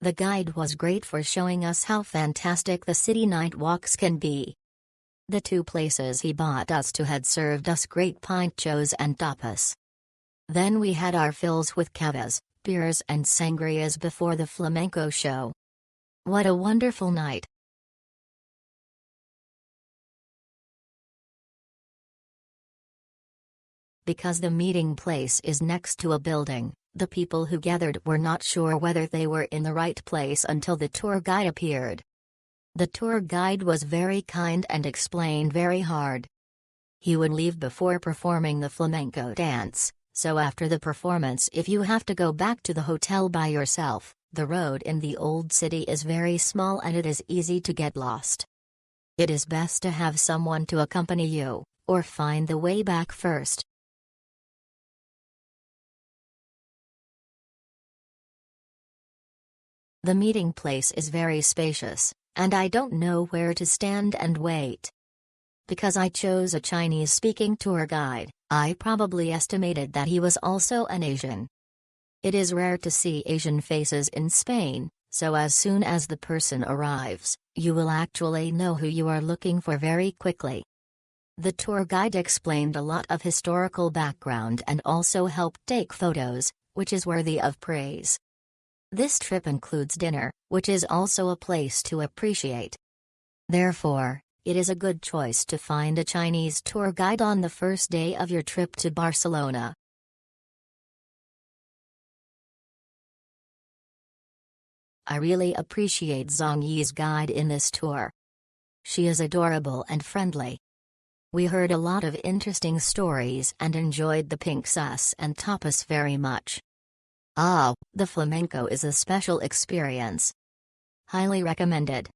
The guide was great for showing us how fantastic the city night walks can be. The two places he brought us to had served us great pinchos and tapas. Then we had our fills with cavas, beers and sangrias before the flamenco show. What a wonderful night! Because the meeting place is next to a building, the people who gathered were not sure whether they were in the right place until the tour guide appeared. The tour guide was very kind and explained very hard. He would leave before performing the flamenco dance, so after the performance, if you have to go back to the hotel by yourself, the road in the old city is very small and it is easy to get lost. It is best to have someone to accompany you, or find the way back first. The meeting place is very spacious, and I don't know where to stand and wait. Because I chose a Chinese-speaking tour guide, I probably estimated that he was also an Asian. It is rare to see Asian faces in Spain, so as soon as the person arrives, you will actually know who you are looking for very quickly. The tour guide explained a lot of historical background and also helped take photos, which is worthy of praise. This trip includes dinner, which is also a place to appreciate. Therefore, it is a good choice to find a Chinese tour guide on the first day of your trip to Barcelona. I really appreciate Zhang Yi's guide in this tour. She is adorable and friendly. We heard a lot of interesting stories and enjoyed the pink sauce and tapas very much. The flamenco is a special experience. Highly recommended.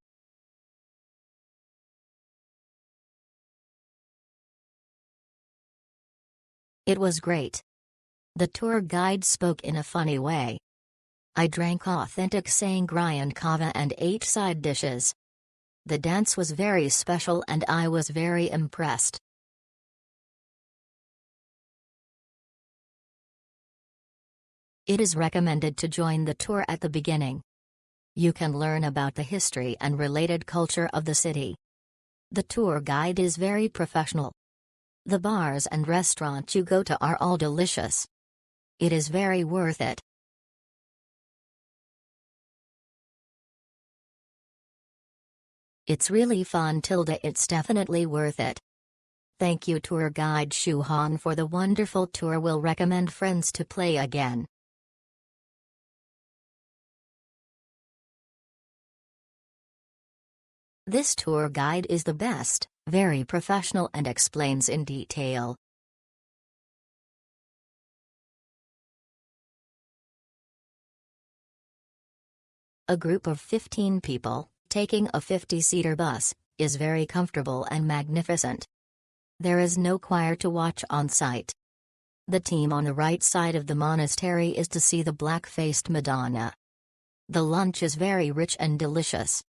It was great. The tour guide spoke in a funny way. I drank authentic sangria and cava and ate side dishes. The dance was very special and I was very impressed. It is recommended to join the tour at the beginning. You can learn about the history and related culture of the city. The tour guide is very professional. The bars and restaurants you go to are all delicious. It is very worth it. It's really fun. It's definitely worth it. Thank you tour guide Shu Han for the wonderful tour. Will recommend friends to play again. This tour guide is the best, very professional and explains in detail. A group of 15 people, taking a 50-seater bus, is very comfortable and magnificent. There is no choir to watch on site. The team on the right side of the monastery is to see the black-faced Madonna. The lunch is very rich and delicious.